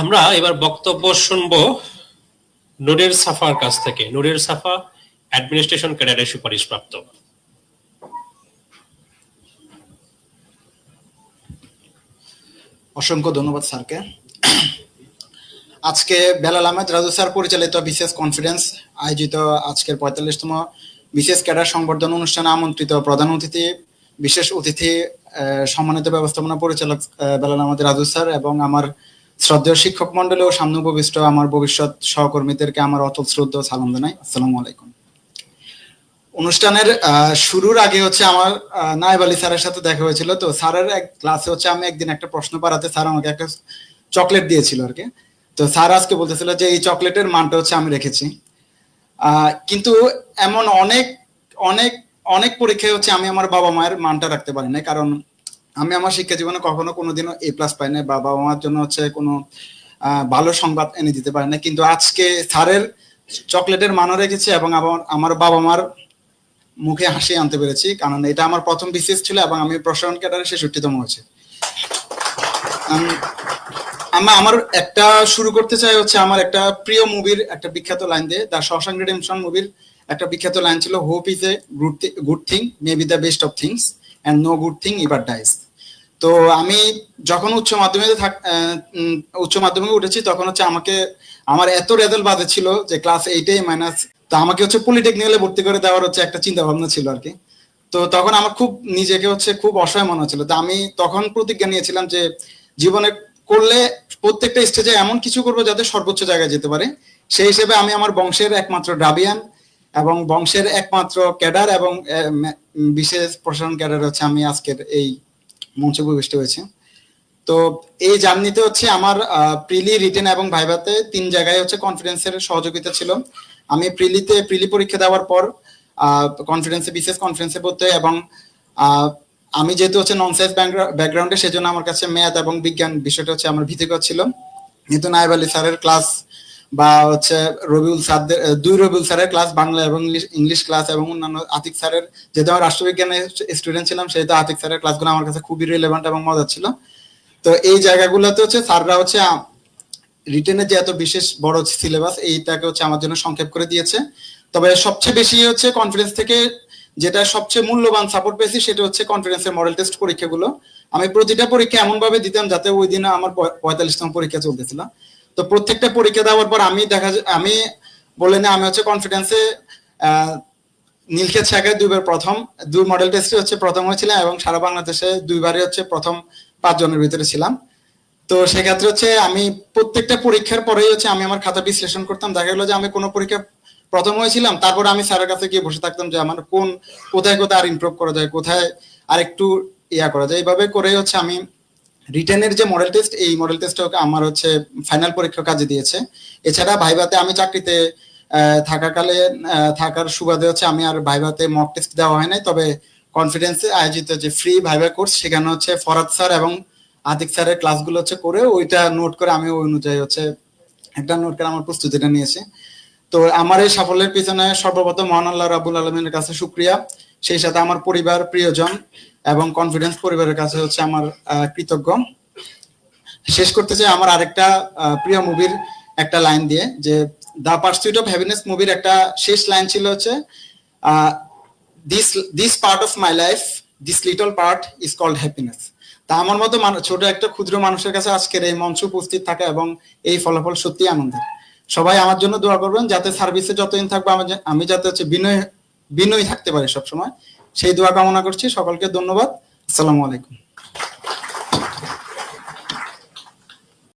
আমরা এবার বক্তব্য শুনবো নুরের সাফার কাছ থেকে। নুরের সাফা অ্যাডমিনিস্ট্রেশন ক্যাডারে সুপারিশপ্রাপ্ত। অসংখ্য ধন্যবাদ স্যারকে। আজকে বেলাল আহমেদ রাজু স্যার পরিচালিত বিশেষ কনফারেন্স আয়োজিত আজকের ৪৫তম বিশেষ ক্যাডার সংবর্ধনা অনুষ্ঠানে আমন্ত্রিত প্রধান অতিথি, বিশেষ অতিথি, সম্মানিত ব্যবস্থাপনা পরিচালক বেলাল আহমেদ রাজু স্যার এবং আমার শ্রদ্ধেয় শিক্ষক মন্ডলী ও সামনে উপবিষ্ট আমার ভবিষ্যৎ সহকর্মীদেরকে আমার অতল শ্রদ্ধা সালাম জানাই। আসসালামু আলাইকুম। অনুষ্ঠানের শুরুর আগে আমার নায়েব আলী স্যারের সাথে দেখা হয়েছিল। তো স্যারের এক ক্লাসে আমি একদিন একটা প্রশ্ন পাড়াতে স্যার আমাকে একটা চকলেট দিয়েছিল আর কি। তো স্যার আজকে বলতেছিল যে এই চকলেটের মানটা আমি রেখেছি, কিন্তু এমন অনেক অনেক অনেক পরীক্ষায় আমি আমার বাবা মায়ের মানটা রাখতে পারি না, কারণ আমি আমার শিক্ষা জীবনে কখনো কোনোদিনও A+ পাই না বা বাবা মার জন্য কোনো ভালো সংবাদ এনে দিতে পারি না। কিন্তু আজকে স্যারের চকলেটের মানও রেখেছি এবং আমার বাবা মার মুখে হাসি আনতে পেরেছি, কারণ এটা আমার প্রথম বিসিএস ছিল এবং আমি প্রসারণ ক্যাডারে ৬৬তম হয়েছে। আমার একটা শুরু করতে চাই আমার একটা প্রিয় মুভির একটা বিখ্যাত লাইন দিয়ে। দ্য শশাঙ্ক রিডেম্পশন মুভির একটা বিখ্যাত লাইন ছিল, hope is a good thing, may be the best of things and no good thing ever dies. তো আমি যখন উচ্চ মাধ্যমিকে উঠেছি তখন আমার এত রেজাল্ট বাজে ছিল যে ক্লাস 8 মাইনাস। তো আমাকে পলিটেকনিক্যালে ভর্তি করে দেওয়ার একটা চিন্তা ভাবনা ছিল আর কি। তো তখন আমার খুব নিজেকে খুব অসহায় মনে হচ্ছিল। তো আমি তখন প্রতিজ্ঞা নিয়েছিলাম যে জীবনে করলে প্রত্যেকটা স্টেজে এমন কিছু করবো যাতে সর্বোচ্চ জায়গায় যেতে পারে। সেই হিসেবে আমি আমার বংশের একমাত্র দ্রাবিয়ান এবং বংশের একমাত্র ক্যাডার এবং বিশেষ প্রশাসন ক্যাডার আমি আজকের এই মঞ্চে উপবিষ্ট হয়েছে। তো এই জার্নিতে আমার প্রিলি, রিটেন এবং ভাইভাতে 3 জায়গায় কনফিডেন্সের সহযোগিতা ছিল। আমি প্রিলি পরীক্ষা দেওয়ার পর কনফিডেন্সে, বিশেষ কনফারেন্সে পড়তে, এবং আমি যেহেতু নন সায়েন্স ব্যাকগ্রাউন্ডে, সেজন্য আমার কাছে ম্যাথ এবং বিজ্ঞান বিষয়টা আমার ভীতিকর ছিল। কিন্তু নায়েব আলী স্যারের ক্লাস বা রবিউল স্যারের ক্লাস, বাংলা এবং ইংলিশ ক্লাস, এবং অন্যান্য আতিক স্যারের, যেহেতু আমার রাষ্ট্রবিজ্ঞানের স্টুডেন্ট ছিলাম সেহেতু আতিক স্যারের ক্লাসগুলো আমার কাছে খুবই রিলেভেন্ট এবং মজার ছিল। তো এই জায়গাগুলোতে স্যাররা রিটেনের যে এত বিশেষ বড় সিলেবাস এইটাকে আমার জন্য সংক্ষেপ করে দিয়েছে। তবে সবচেয়ে বেশি কনফিডেন্স থেকে যেটা সবচেয়ে মূল্যবান সাপোর্ট পেয়েছি সেটা কনফিডেন্সের মডেল টেস্ট পরীক্ষাগুলো। আমি প্রতিটা পরীক্ষা এমন ভাবে দিতাম যাতে ওই দিনে আমার ৪৫তম পরীক্ষা চলতেছিল। তো প্রত্যেকটা পরীক্ষা দেওয়ার পর আমি বলে না, আমি কনফিডেন্সে নীলক্ষেত শাখায় 2 বার প্রথম, 2 মডেল টেস্টে প্রথম হয়েছিলাম এবং সারা বাংলাদেশে 2 বারই প্রথম 5 জনের ভিতরে ছিলাম। তো সেক্ষেত্রে আমি প্রত্যেকটা পরীক্ষার পরেই আমি আমার খাতা বিশ্লেষণ করতাম। দেখা গেলো যে আমি কোনো পরীক্ষা প্রথম হয়েছিলাম, তারপর আমি স্যারের কাছে গিয়ে বসে থাকতাম যে আমার কোথায় আর ইমপ্রুভ করা যায়, কোথায় আর একটু করা যায়। এইভাবে করে আমি রিটেনের যে মডেল টেস্ট, এই মডেল টেস্ট আমার ফাইনাল পরীক্ষা কাজে দিয়েছে। এছাড়া ভাইভাতে আমি চাকরিতে থাকার সুবাদে আমি আর ভাইভাতে মক টেস্ট দেওয়া হয় নাই। তবে কনফিডেন্সে আয়োজিত যে ফ্রি ভাইভা কোর্স, সেখানে ফরাদ স্যার এবং আতিক স্যারের ক্লাসগুলো করে ওইটা নোট করে আমি ওই অনুযায়ী একটা নোট করে আমার প্রস্তুতিটা নিয়েছি। তো আমার এই সাফল্যের পিছনে সর্বপ্রথম মহান আল্লাহ রাব্বুল আলামিনের কাছে শুকরিয়া, সেই সাথে আমার পরিবার, প্রিয়জন এবং কনফিডেন্স পরিবারের কাছে আমার কৃতজ্ঞ। শেষ করতে চাই আমার আরেকটা প্রিয় মুভির একটা লাইন দিয়ে, যে দ্য পারসুইট অফ হ্যাপিনেস মুভির একটা শেষ লাইন ছিল this part of my life, this little part is called happiness. তা আমার মতো ছোট একটা ক্ষুদ্র মানুষের কাছে আজকের এই মঞ্চে উপস্থিত থাকা এবং এই ফলাফল সত্যি আনন্দের। সবাই আমার জন্য দোয়া করবেন যাতে সার্ভিসে যতদিন থাকবো আমি যাতে বিনয়ী থাকতে পারি সবসময়, সেই দোয়া কামনা করছি। সকলকে ধন্যবাদ। আসসালামু আলাইকুম।